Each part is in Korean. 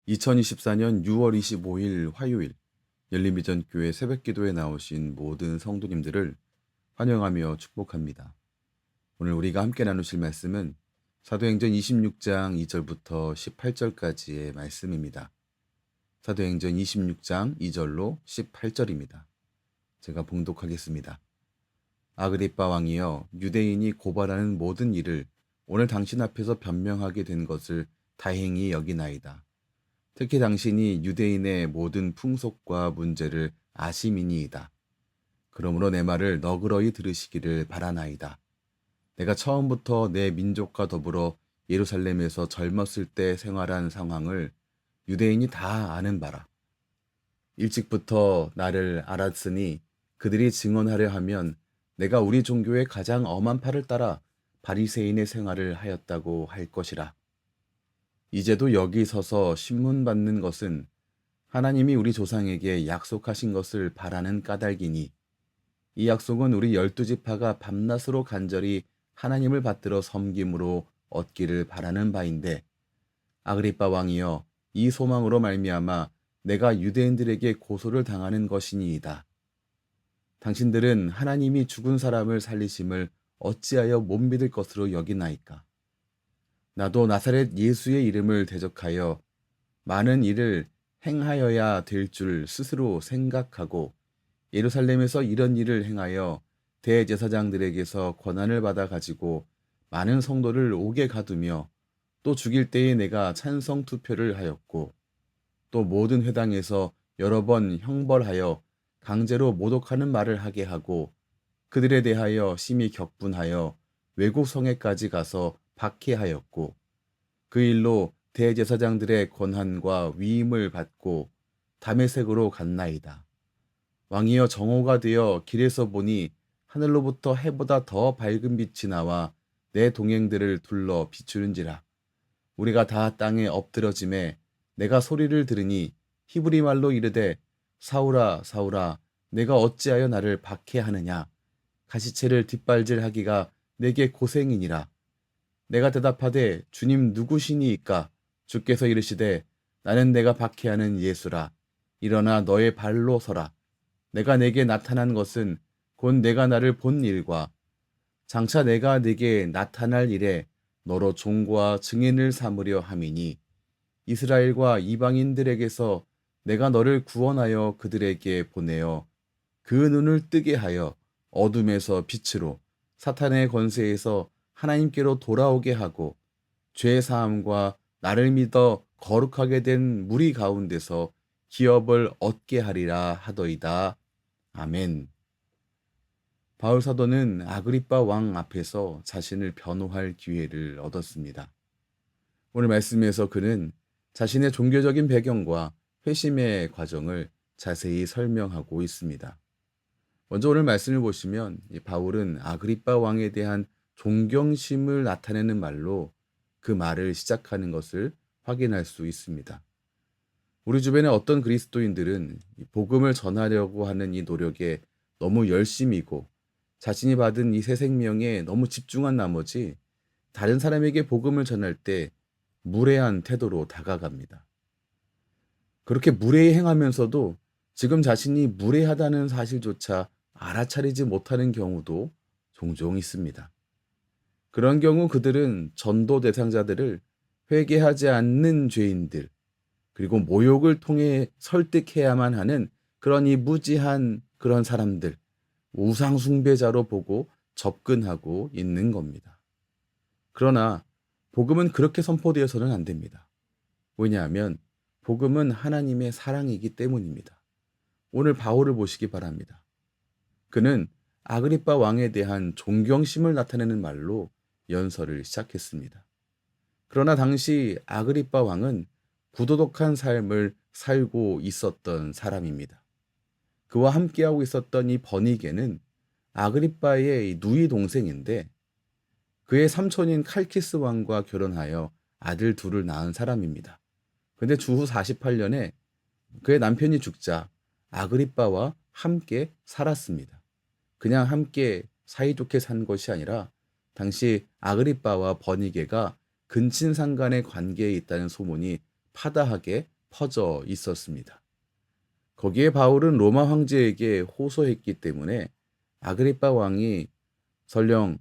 2024년 6월 25일 화요일 열린비전교회 새벽기도에 나오신 모든 성도님들을 환영하며 축복합니다. 오늘 우리가 함께 나누실 말씀은 사도행전 26장 2절부터 18절까지의 말씀입니다. 사도행전 26장 2절로 18절입니다. 제가 봉독하겠습니다. 아그리빠 왕이여, 유대인이 고발하는 모든 일을 오늘 당신 앞에서 변명하게 된 것을 다행히 여기나이다. 특히 당신이 유대인의 모든 풍속과 문제를 아심이니이다. 그러므로 내 말을 너그러이 들으시기를 바라나이다. 내가 처음부터 내 민족과 더불어 예루살렘에서 젊었을 때 생활한 상황을 유대인이 다 아는 바라. 일찍부터 나를 알았으니 그들이 증언하려 하면 내가 우리 종교의 가장 엄한 팔을 따라 바리새인의 생활을 하였다고 할 것이라. 이제도 여기 서서 신문 받는 것은 하나님이 우리 조상에게 약속하신 것을 바라는 까닭이니, 이 약속은 우리 12지파가 밤낮으로 간절히 하나님을 받들어 섬김으로 얻기를 바라는 바인데, 아그리빠 왕이여, 이 소망으로 말미암아 내가 유대인들에게 고소를 당하는 것이니이다. 당신들은 하나님이 죽은 사람을 살리심을 어찌하여 못 믿을 것으로 여기나이까? 나도 나사렛 예수의 이름을 대적하여 많은 일을 행하여야 될 줄 스스로 생각하고 예루살렘에서 이런 일을 행하여 대제사장들에게서 권한을 받아 가지고 많은 성도를 옥에 가두며 또 죽일 때에 내가 찬성 투표를 하였고 또 모든 회당에서 여러 번 형벌하여 강제로 모독하는 말을 하게 하고 그들에 대하여 심히 격분하여 외국 성에까지 가서 박해하였고 그 일로 대제사장들의 권한과 위임을 받고 다메섹으로 갔나이다. 왕이여, 정오가 되어 길에서 보니 하늘로부터 해보다 더 밝은 빛이 나와 내 동행들을 둘러 비추는지라. 우리가 다 땅에 엎드러짐에 내가 소리를 들으니 히브리 말로 이르되 사울아 사울아 내가 어찌하여 나를 박해하느냐. 가시체를 뒷발질하기가 내게 고생이니라. 내가 대답하되 주님 누구시니이까? 주께서 이르시되 나는 내가 박해하는 예수라. 일어나 너의 발로 서라. 내가 내게 나타난 것은 곧 내가 나를 본 일과 장차 내가 네게 나타날 일에 너로 종과 증인을 삼으려 함이니 이스라엘과 이방인들에게서 내가 너를 구원하여 그들에게 보내어 그 눈을 뜨게 하여 어둠에서 빛으로 사탄의 권세에서 하나님께로 돌아오게 하고 죄 사함과 나를 믿어 거룩하게 된 무리 가운데서 기업을 얻게 하리라 하더이다. 아멘. 바울 사도는 아그리빠 왕 앞에서 자신을 변호할 기회를 얻었습니다. 오늘 말씀에서 그는 자신의 종교적인 배경과 회심의 과정을 자세히 설명하고 있습니다. 먼저 오늘 말씀을 보시면 이 바울은 아그리빠 왕에 대한 존경심을 나타내는 말로 그 말을 시작하는 것을 확인할 수 있습니다. 우리 주변의 어떤 그리스도인들은 이 복음을 전하려고 하는 이 노력에 너무 열심이고 자신이 받은 이 새 생명에 너무 집중한 나머지 다른 사람에게 복음을 전할 때 무례한 태도로 다가갑니다. 그렇게 무례히 행하면서도 지금 자신이 무례하다는 사실조차 알아차리지 못하는 경우도 종종 있습니다. 그런 경우 그들은 전도 대상자들을 회개하지 않는 죄인들, 그리고 모욕을 통해 설득해야만 하는 그런 이 무지한 그런 사람들, 우상숭배자로 보고 접근하고 있는 겁니다. 그러나 복음은 그렇게 선포되어서는 안 됩니다. 왜냐하면 복음은 하나님의 사랑이기 때문입니다. 오늘 바울을 보시기 바랍니다. 그는 아그리빠 왕에 대한 존경심을 나타내는 말로 연설을 시작했습니다. 그러나 당시 아그리빠 왕은 부도덕한 삶을 살고 있었던 사람입니다. 그와 함께하고 있었던 이 버니게는 아그리빠의 누이 동생인데 그의 삼촌인 칼키스 왕과 결혼하여 아들 둘을 낳은 사람입니다. 근데 주후 48년에 그의 남편이 죽자 아그리빠와 함께 살았습니다. 그냥 함께 사이좋게 산 것이 아니라 당시 아그리빠와 버니게가 근친상간의 관계에 있다는 소문이 파다하게 퍼져 있었습니다. 거기에 바울은 로마 황제에게 호소했기 때문에 아그리빠 왕이 설령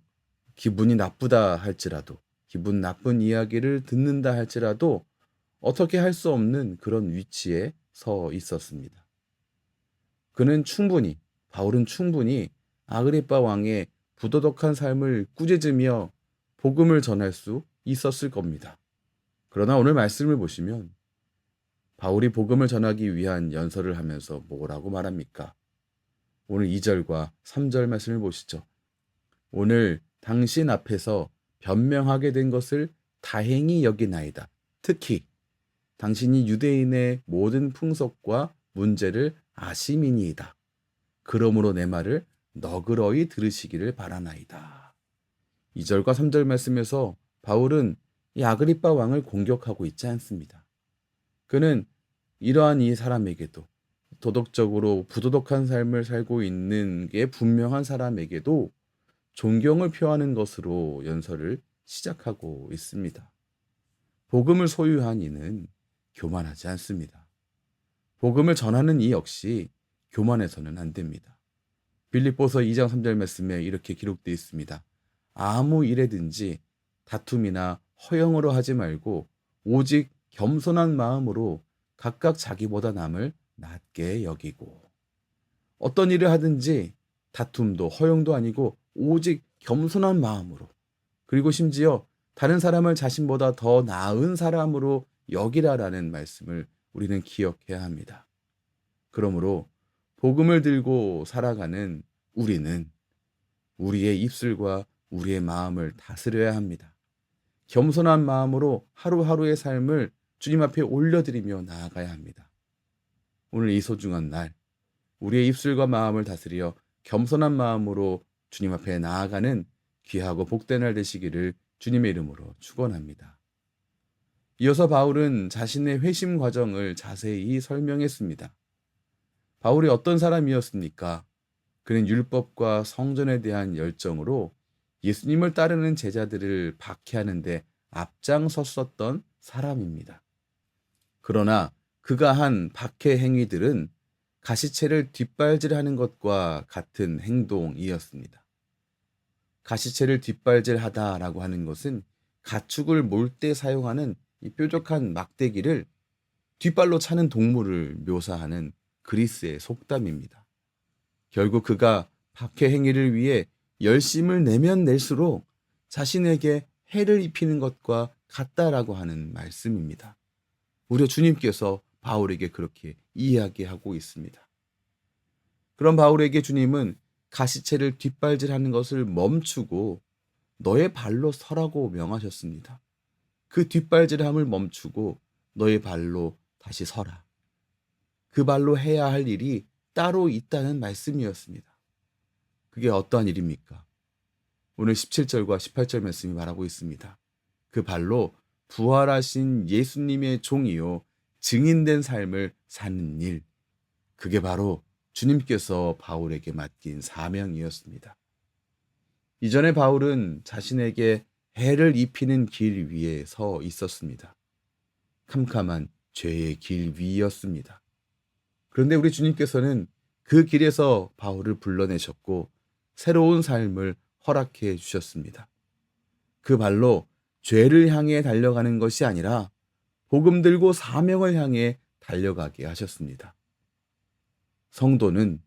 기분이 나쁘다 할지라도, 기분 나쁜 이야기를 듣는다 할지라도 어떻게 할 수 없는 그런 위치에 서 있었습니다. 바울은 충분히 아그리빠 왕의 부도덕한 삶을 꾸짖으며 복음을 전할 수 있었을 겁니다. 그러나 오늘 말씀을 보시면 바울이 복음을 전하기 위한 연설을 하면서 뭐라고 말합니까? 오늘 2절과 3절 말씀을 보시죠. 오늘 당신 앞에서 변명하게 된 것을 다행히 여기나이다. 특히 당신이 유대인의 모든 풍속과 문제를 아심이니이다. 그러므로 내 말을 너그러이 들으시기를 바라나이다. 2절과 3절 말씀에서 바울은 이 아그리빠 왕을 공격하고 있지 않습니다. 그는 이러한 이 사람에게도, 도덕적으로 부도덕한 삶을 살고 있는 게 분명한 사람에게도 존경을 표하는 것으로 연설을 시작하고 있습니다. 복음을 소유한 이는 교만하지 않습니다. 복음을 전하는 이 역시 교만해서는 안 됩니다. 빌립보서 2장 3절 말씀에 이렇게 기록되어 있습니다. 아무 일에든지 다툼이나 허영으로 하지 말고 오직 겸손한 마음으로 각각 자기보다 남을 낮게 여기고, 어떤 일을 하든지 다툼도 허영도 아니고 오직 겸손한 마음으로, 그리고 심지어 다른 사람을 자신보다 더 나은 사람으로 여기라라는 말씀을 우리는 기억해야 합니다. 그러므로 복음을 들고 살아가는 우리는 우리의 입술과 우리의 마음을 다스려야 합니다. 겸손한 마음으로 하루하루의 삶을 주님 앞에 올려드리며 나아가야 합니다. 오늘 이 소중한 날, 우리의 입술과 마음을 다스려 겸손한 마음으로 주님 앞에 나아가는 귀하고 복된 날 되시기를 주님의 이름으로 축원합니다. 이어서 바울은 자신의 회심 과정을 자세히 설명했습니다. 바울이 어떤 사람이었습니까? 그는 율법과 성전에 대한 열정으로 예수님을 따르는 제자들을 박해하는 데 앞장섰었던 사람입니다. 그러나 그가 한 박해 행위들은 가시체를 뒷발질하는 것과 같은 행동이었습니다. 가시체를 뒷발질하다라고 하는 것은 가축을 몰 때 사용하는 이 뾰족한 막대기를 뒷발로 차는 동물을 묘사하는 그리스의 속담입니다. 결국 그가 박해 행위를 위해 열심을 내면 낼수록 자신에게 해를 입히는 것과 같다라고 하는 말씀입니다. 오히려 주님께서 바울에게 그렇게 이야기하고 있습니다. 그런 바울에게 주님은 가시체를 뒷발질하는 것을 멈추고 너의 발로 서라고 명하셨습니다. 그 뒷발질함을 멈추고 너의 발로 다시 서라. 그 발로 해야 할 일이 따로 있다는 말씀이었습니다. 그게 어떠한 일입니까? 오늘 17절과 18절 말씀이 말하고 있습니다. 그 발로 부활하신 예수님의 종이요 증인된 삶을 사는 일, 그게 바로 주님께서 바울에게 맡긴 사명이었습니다. 이전에 바울은 자신에게 해를 입히는 길 위에 서 있었습니다. 캄캄한 죄의 길 위였습니다. 그런데 우리 주님께서는 그 길에서 바울을 불러내셨고 새로운 삶을 허락해 주셨습니다. 그 발로 죄를 향해 달려가는 것이 아니라 복음 들고 사명을 향해 달려가게 하셨습니다. 성도는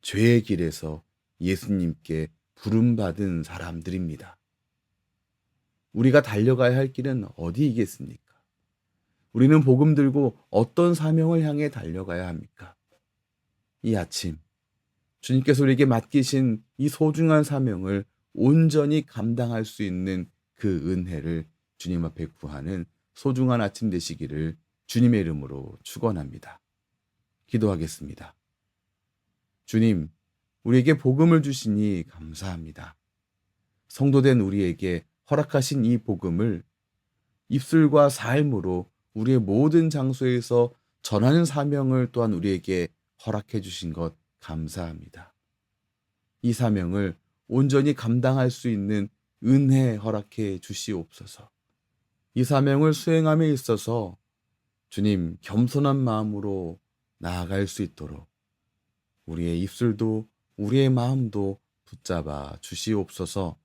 죄의 길에서 예수님께 부름받은 사람들입니다. 우리가 달려가야 할 길은 어디이겠습니까? 우리는 복음 들고 어떤 사명을 향해 달려가야 합니까? 이 아침 주님께서 우리에게 맡기신 이 소중한 사명을 온전히 감당할 수 있는 그 은혜를 주님 앞에 구하는 소중한 아침 되시기를 주님의 이름으로 축원합니다. 기도하겠습니다. 주님, 우리에게 복음을 주시니 감사합니다. 성도된 우리에게 허락하신 이 복음을 입술과 삶으로 우리의 모든 장소에서 전하는 사명을 또한 우리에게 허락해 주신 것 감사합니다. 이 사명을 온전히 감당할 수 있는 은혜 허락해 주시옵소서. 이 사명을 수행함에 있어서 주님, 겸손한 마음으로 나아갈 수 있도록 우리의 입술도 우리의 마음도 붙잡아 주시옵소서.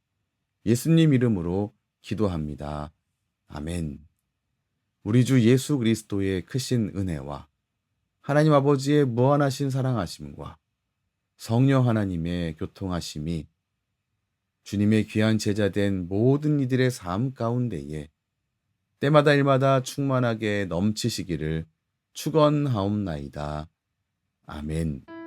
예수님 이름으로 기도합니다. 아멘. 우리 주 예수 그리스도의 크신 은혜와 하나님 아버지의 무한하신 사랑하심과 성령 하나님의 교통하심이 주님의 귀한 제자된 모든 이들의 삶 가운데에 때마다 일마다 충만하게 넘치시기를 축원하옵나이다. 아멘.